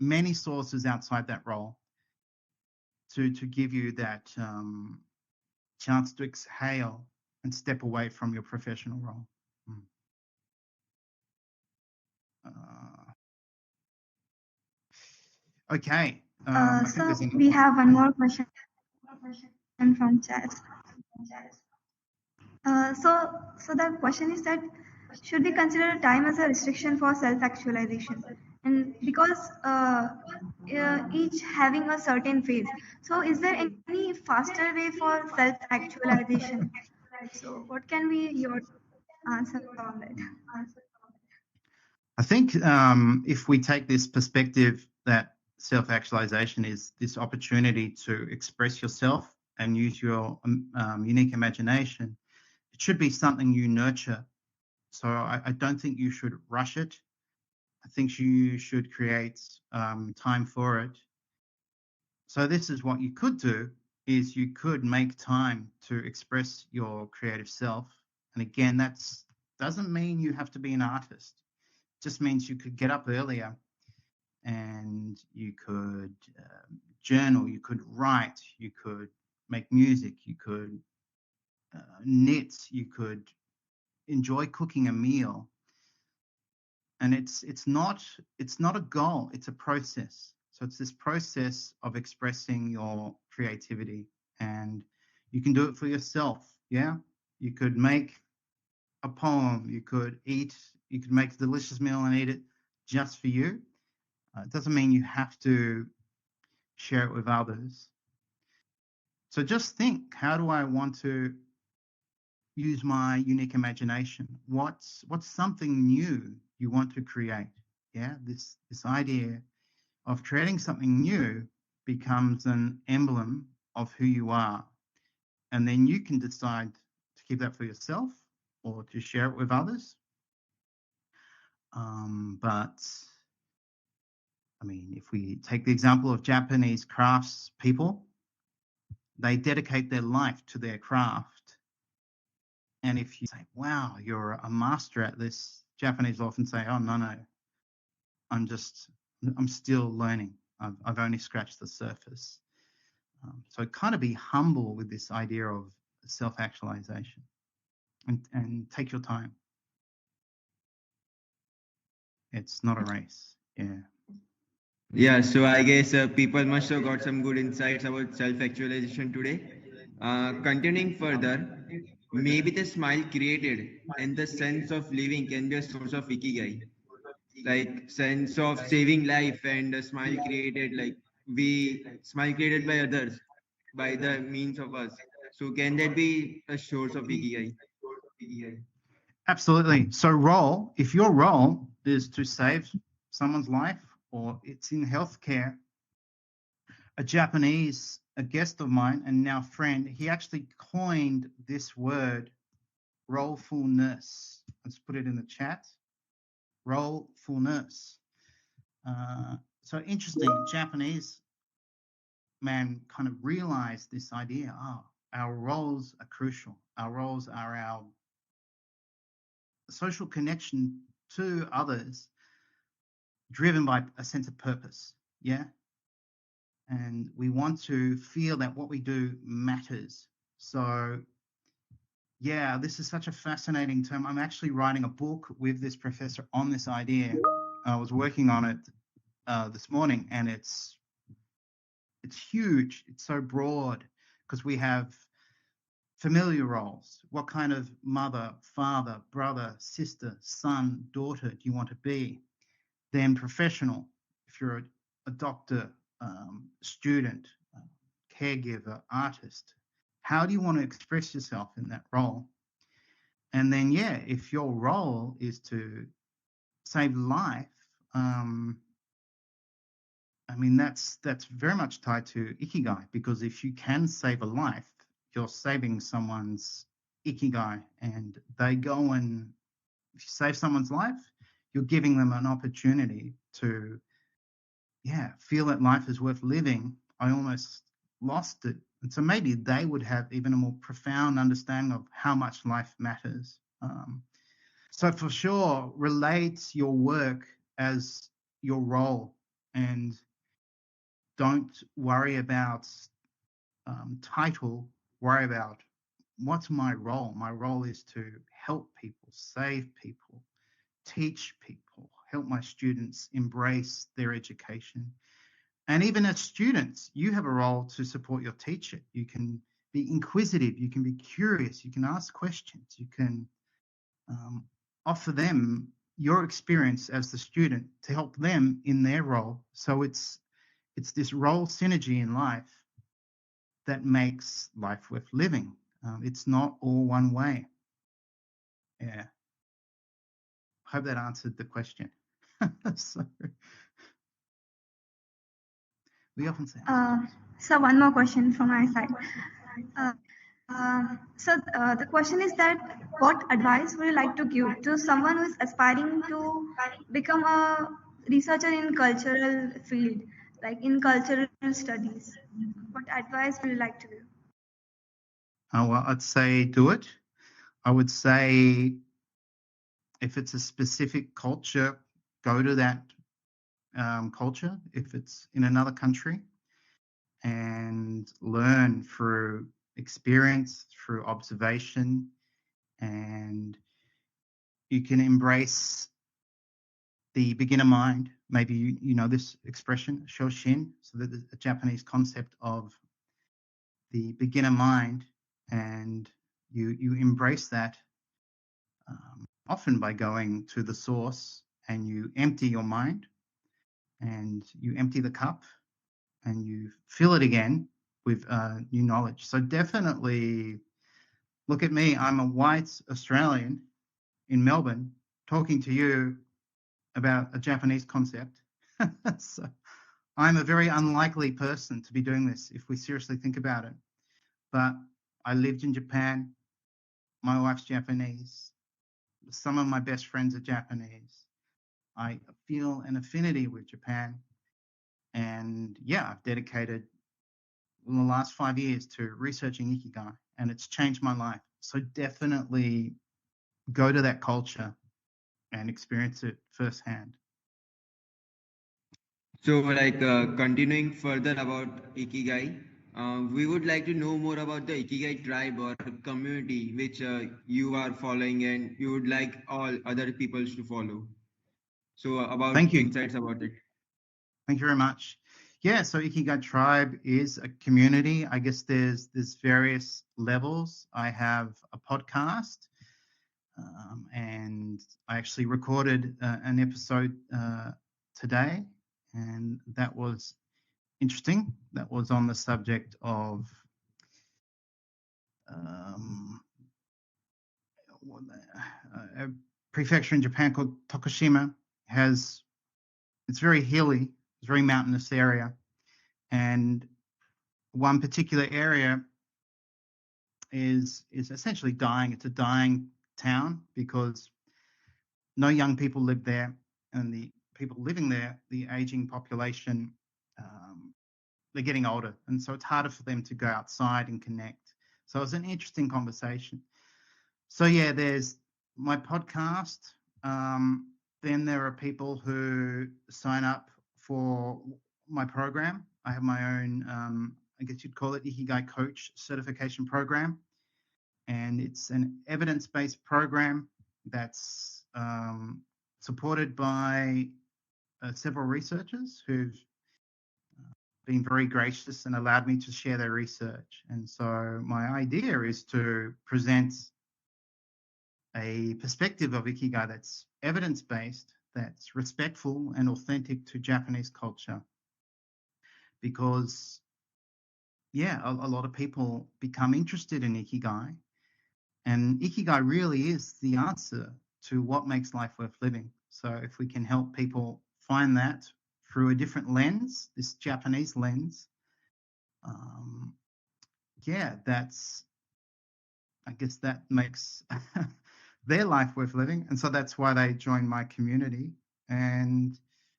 many sources outside that role to give you that chance to exhale and step away from your professional role. Okay. So we have one more question from chat. So the question is that, should we consider time as a restriction for self-actualization? And because each having a certain phase, so is there any faster way for self-actualization? So what can be your answer on that? I think if we take this perspective that self-actualization is this opportunity to express yourself and use your unique imagination, it should be something you nurture. So I don't think you should rush it. I think you should create time for it. So this is what you could do, is you could make time to express your creative self. And again, that doesn't mean you have to be an artist. It just means you could get up earlier and you could journal, you could write, you could make music, you could knit, you could enjoy cooking a meal. And it's not a goal, it's a process. So it's this process of expressing your creativity, and you can do it for yourself. Yeah, you could make a poem, you could make a delicious meal and eat it just for you. It doesn't mean you have to share it with others. So just think, how do I want to use my unique imagination? What's something new you want to create? Yeah, this idea of creating something new becomes an emblem of who you are. And then you can decide to keep that for yourself or to share it with others. But I mean, if we take the example of Japanese crafts people, they dedicate their life to their craft. And if you say, wow, you're a master at this, Japanese often say, oh, no, I'm still learning. I've only scratched the surface. So kind of be humble with this idea of self-actualization, and take your time. It's not a race. Yeah. Yeah, so I guess people must have got some good insights about self-actualization today. Continuing further, maybe the smile created and the sense of living can be a source of Ikigai. Like sense of saving life and a smile created, like we smile created by others, by the means of us. So can that be a source of Ikigai? Absolutely. So if your role is to save someone's life, or it's in healthcare, a guest of mine and now friend, he actually coined this word, rollfulness. Let's put it in the chat. Rollfulness. So interesting. Japanese man kind of realized this idea. Oh, our roles are crucial. Our roles are our social connection to others, driven by a sense of purpose. Yeah. And we want to feel that what we do matters. So yeah, this is such a fascinating term. I'm actually writing a book with this professor on this idea. I was working on it this morning, and it's huge. It's so broad because we have familiar roles. What kind of mother, father, brother, sister, son, daughter do you want to be? Then professional, if you're a doctor, student, caregiver, artist. How do you want to express yourself in that role? And then, yeah, if your role is to save life, I mean, that's very much tied to Ikigai, because if you can save a life, you're saving someone's Ikigai, and they go and if you save someone's life, you're giving them an opportunity to, yeah, feel that life is worth living. I almost lost it. And so maybe they would have even a more profound understanding of how much life matters. So for sure, relate your work as your role, and don't worry about title, worry about what's my role. My role is to help people, save people, teach people, help my students embrace their education. And even as students, you have a role to support your teacher. You can be inquisitive, you can be curious, you can ask questions, you can offer them your experience as the student to help them in their role. So it's this role synergy in life that makes life worth living. It's not all one way. Yeah. Hope that answered the question. So, we often say. So one more question from my side. The question is that what advice would you like to give to someone who is aspiring to become a researcher in cultural field, like in cultural studies? What advice would you like to give? Well, I'd say do it. I would say if it's a specific culture, go to that culture. If it's in another country, and learn through experience, through observation, and you can embrace the beginner mind. Maybe you know this expression, shoshin, so that the Japanese concept of the beginner mind, and you embrace that often by going to the source, and you empty your mind, and you empty the cup, and you fill it again with new knowledge. So definitely look at me. I'm a white Australian in Melbourne talking to you about a Japanese concept. So I'm a very unlikely person to be doing this if we seriously think about it. But I lived in Japan. My wife's Japanese. Some of my best friends are Japanese. I feel an affinity with Japan. And yeah, I've dedicated in the last 5 years to researching Ikigai, and it's changed my life. So definitely go to that culture and experience it firsthand. So, like continuing further about Ikigai, we would like to know more about the Ikigai tribe or community which you are following and you would like all other people to follow. So, about Thank you. insights about it. Thank you very much. Yeah, so Ikigai Tribe is a community. I guess there's various levels. I have a podcast, and I actually recorded an episode today, and that was interesting. That was on the subject of a prefecture in Japan called Tokushima. It's very hilly, it's a very mountainous area, and one particular area is essentially dying. It's a dying town because no young people live there, and the people living there, the aging population, they're getting older, and so it's harder for them to go outside and connect. So it's an interesting conversation. So yeah, there's my podcast. Then there are people who sign up for my program. I have my own, I guess you'd call it Ikigai Coach certification program. And it's an evidence-based program that's supported by several researchers who've been very gracious and allowed me to share their research. And so my idea is to present a perspective of Ikigai that's evidence-based, that's respectful and authentic to Japanese culture. Because yeah, a lot of people become interested in Ikigai. And Ikigai really is the answer to what makes life worth living. So if we can help people find that through a different lens, this Japanese lens, yeah, I guess that makes their life worth living. And so that's why they joined my community. And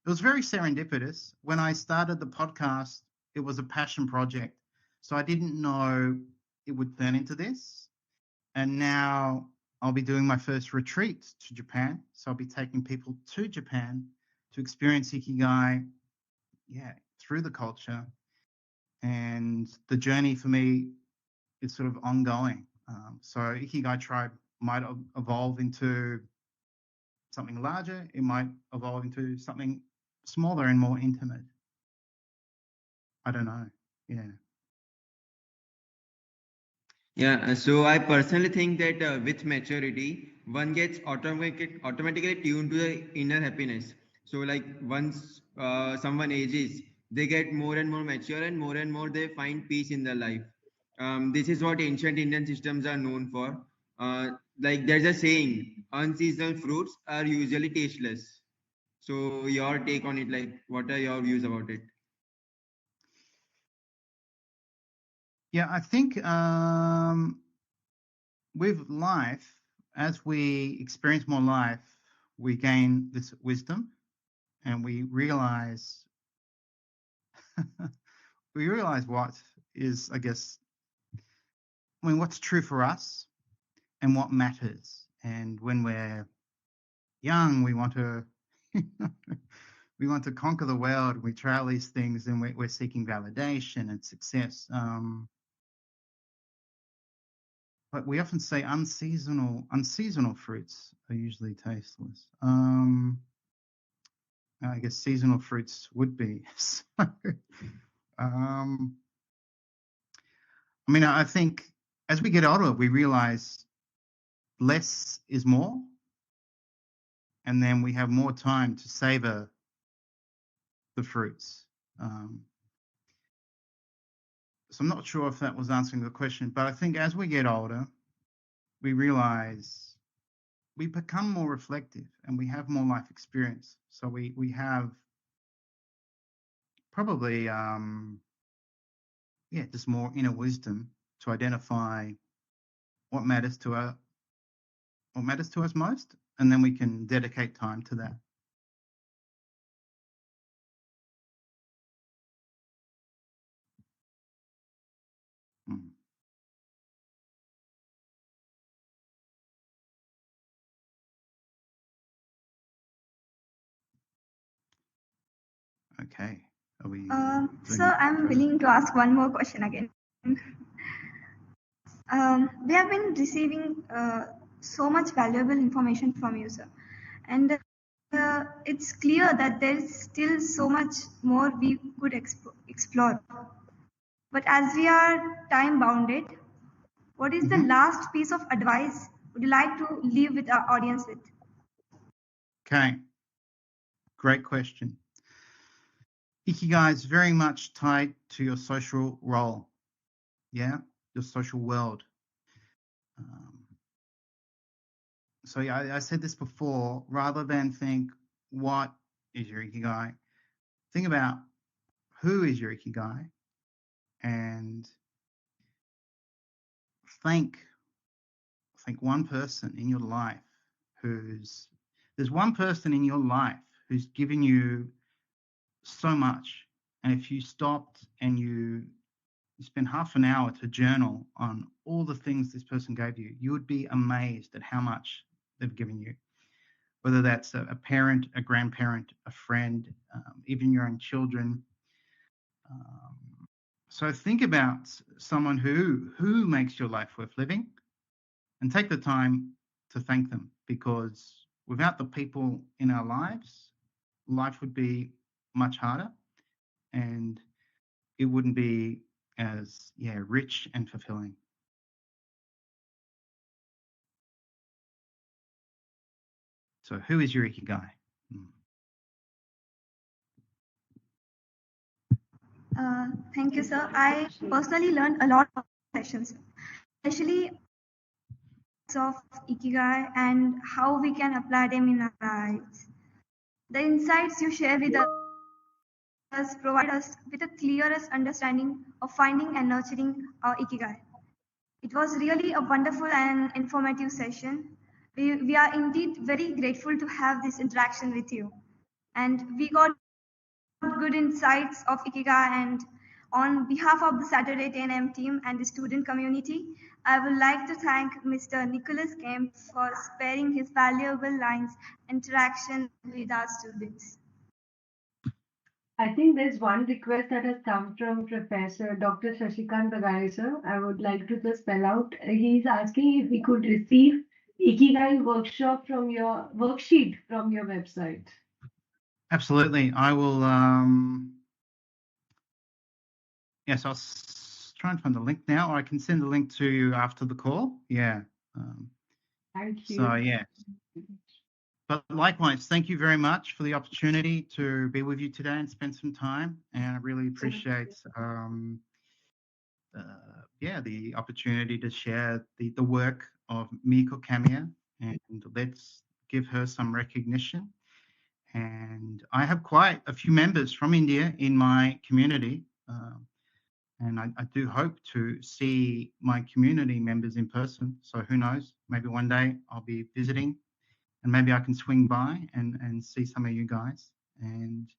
it was very serendipitous. When I started the podcast, it was a passion project. So I didn't know it would turn into this. And now I'll be doing my first retreat to Japan. So I'll be taking people to Japan to experience Ikigai, yeah, through the culture. And the journey for me is sort of ongoing. So Ikigai Tribe might evolve into something larger. It might evolve into something smaller and more intimate. I don't know. Yeah. Yeah, so I personally think that with maturity, one gets automatically tuned to the inner happiness. So, like once someone ages, they get more and more mature, and more they find peace in their life. This is what ancient Indian systems are known for. Like there's a saying, unseasonal fruits are usually tasteless. So, your take on it, like what are your views about it? Yeah, I think with life, as we experience more life, we gain this wisdom and we realize what is, I guess, what's true for us and what matters. And when we're young, we want to we want to conquer the world. We try all these things, and we're seeking validation and success. But we often say unseasonal fruits are usually tasteless. I guess seasonal fruits would be. So, I think as we get older, we realize less is more, and then we have more time to savor the fruits. So I'm not sure if that was answering the question, but I think as we get older, we realize we become more reflective and we have more life experience. So we have probably just more inner wisdom to identify what matters to us most, and then we can dedicate time to that. Mm. Okay. Are we So I'm willing to ask one more question again. We have been receiving so much valuable information from you, sir, and it's clear that there is still so much more we could explore. But as we are time bounded, what is the last piece of advice would you like to leave with our audience with? Okay. Great question. Ikigai is very much tied to your social role, your social world. So I said this before, rather than think, what is your Ikigai? Think about who is your Ikigai and thank one person in your life there's one person in your life who's given you so much. And if you stopped and you spend half an hour to journal on all the things this person gave you, you would be amazed at how much they've given you. Whether that's a parent, a grandparent, a friend, even your own children. So think about someone who makes your life worth living, and take the time to thank them, because without the people in our lives, life would be much harder and it wouldn't be as rich and fulfilling. So who is your Ikigai? Thank you, sir. I personally learned a lot of sessions, especially of Ikigai and how we can apply them in our lives. The insights you share with us provide us with a clearest understanding of finding and nurturing our Ikigai. It was really a wonderful and informative session. We are indeed very grateful to have this interaction with you. And we got good insights of Ikigai, and on behalf of the Saturday 10 a.m. team and the student community, I would like to thank Mr. Nicholas Kemp for sparing his valuable lines interaction with our students. I think there's one request that has come from Professor Dr. Shashikant Bagare, sir. I would like to just spell out. He's asking if we could receive Ikigai workshop from your worksheet from your website. Absolutely. I will. Yes, I'll try and find the link now, or I can send the link to you after the call. Yeah. Thank you. So, yeah. But likewise, thank you very much for the opportunity to be with you today and spend some time. And I really appreciate, the opportunity to share the work of Miko Kamiya, and let's give her some recognition. And I have quite a few members from India in my community. And I do hope to see my community members in person. So who knows, maybe one day I'll be visiting and maybe I can swing by and see some of you guys. And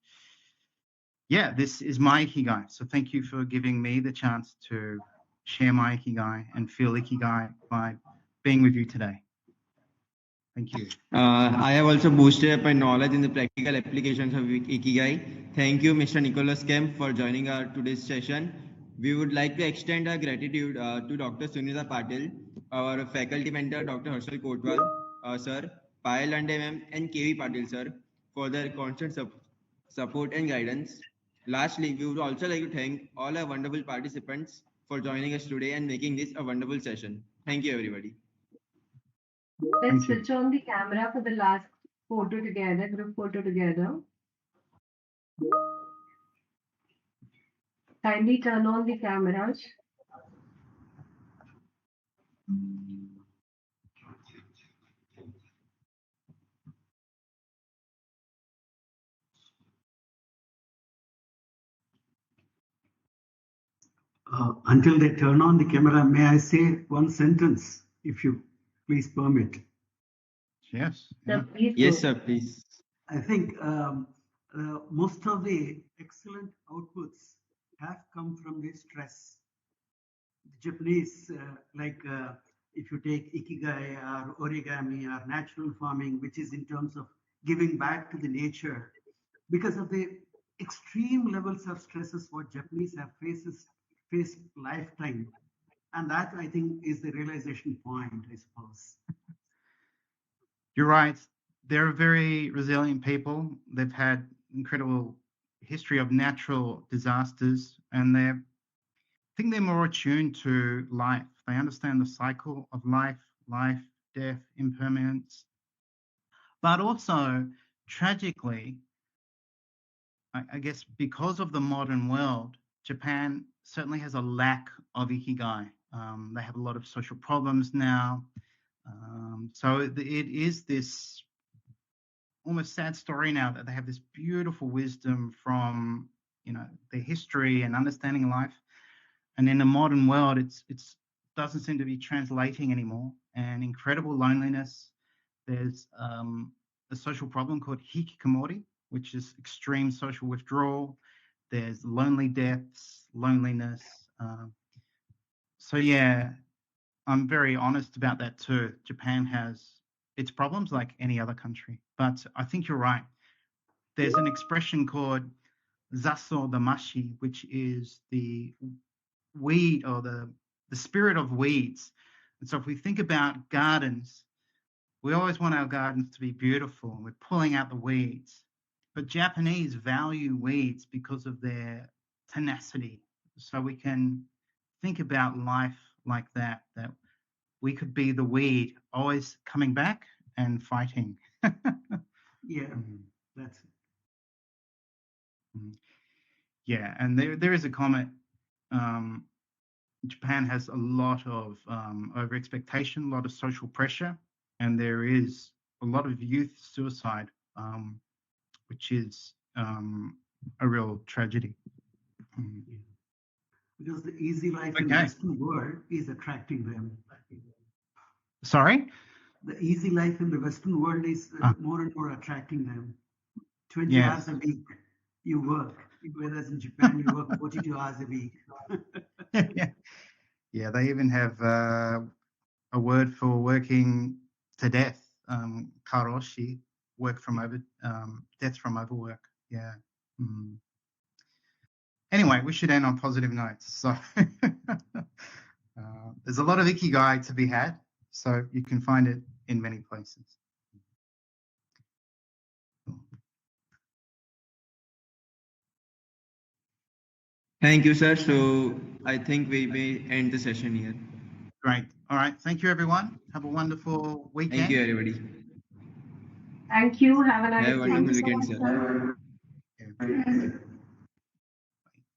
yeah, this is my Ikigai. So thank you for giving me the chance to share my Ikigai and feel Ikigai by being with you today. Thank you. I have also boosted up my knowledge in the practical applications of Ikigai. Thank you, Mr. Nicholas Kemp, for joining our today's session. We would like to extend our gratitude to Dr. Sunita Patil, our faculty mentor, Dr. Harshal Kotwal, sir, Payal Ma'am, and KV Patil, sir, for their constant support and guidance. Lastly, we would also like to thank all our wonderful participants for joining us today and making this a wonderful session. Thank you, everybody. Let's switch on the camera for the last photo together, group photo together. Kindly turn on the cameras. Until they turn on the camera, may I say one sentence, if you please permit? Yes. Sir, please Yes, go. sir, please. I think most of the excellent outputs have come from the stress. The Japanese, if you take Ikigai or origami or natural farming, which is in terms of giving back to the nature, because of the extreme levels of stresses what Japanese have faced lifetime. And that, I think, is the realization point, I suppose. You're right. They're very resilient people. They've had incredible history of natural disasters, and I think they're more attuned to life. They understand the cycle of life, death, impermanence. But also, tragically, I guess because of the modern world, Japan certainly has a lack of Ikigai. They have a lot of social problems now. So it is this almost sad story now that they have this beautiful wisdom from, their history and understanding life. And in the modern world, it's doesn't seem to be translating anymore. And incredible loneliness. There's a social problem called hikikomori, which is extreme social withdrawal. There's lonely deaths, loneliness. So yeah, I'm very honest about that too. Japan has its problems like any other country, but I think you're right. There's an expression called zaso damashi, which is the weed or the spirit of weeds. And so if we think about gardens, we always want our gardens to be beautiful. We're pulling out the weeds. But Japanese value weeds because of their tenacity. So we can think about life like that we could be the weed, always coming back and fighting. Yeah, that's it. Yeah, and there is a comment. Japan has a lot of over expectation, a lot of social pressure, and there is a lot of youth suicide, which is a real tragedy. Because the easy life in the Western world is attracting them. Sorry? The easy life in the Western world is more and more attracting them. 20 Yes. hours a week you work, whereas in Japan you work 42 hours a week. Yeah, they even have a word for working to death, karoshi, death from overwork. Yeah. Anyway, we should end on positive notes. So there's a lot of Ikigai to be had, so you can find it in many places. Thank you, sir. So I think we may end the session here. Great. All right. Thank you, everyone. Have a wonderful weekend. Thank you, everybody. Thank you. Have a nice Have a wonderful weekend, sir.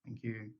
Thank you.